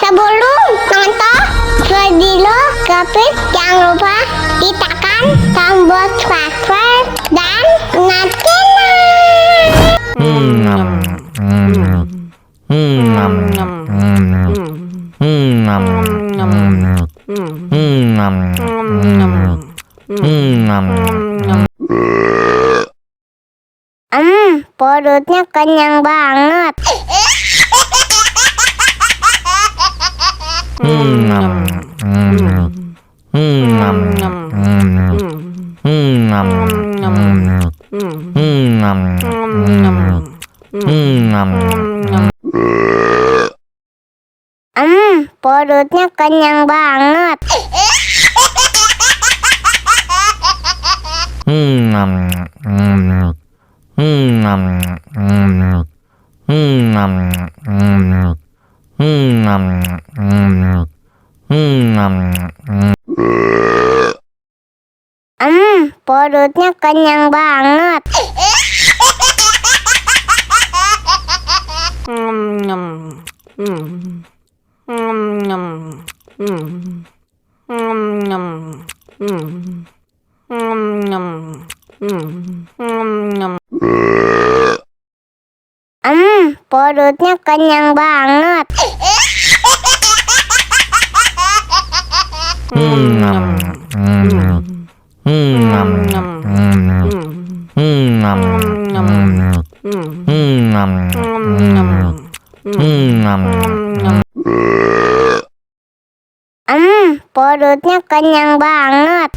Sebelum nonton video Gapit, jangan lupa ditekan tombol subscribe dan nyalakan. Perutnya kenyang banget. Perutnya kenyang banget. Perutnya kenyang banget. Perutnya kenyang banget. Perutnya kenyang banget.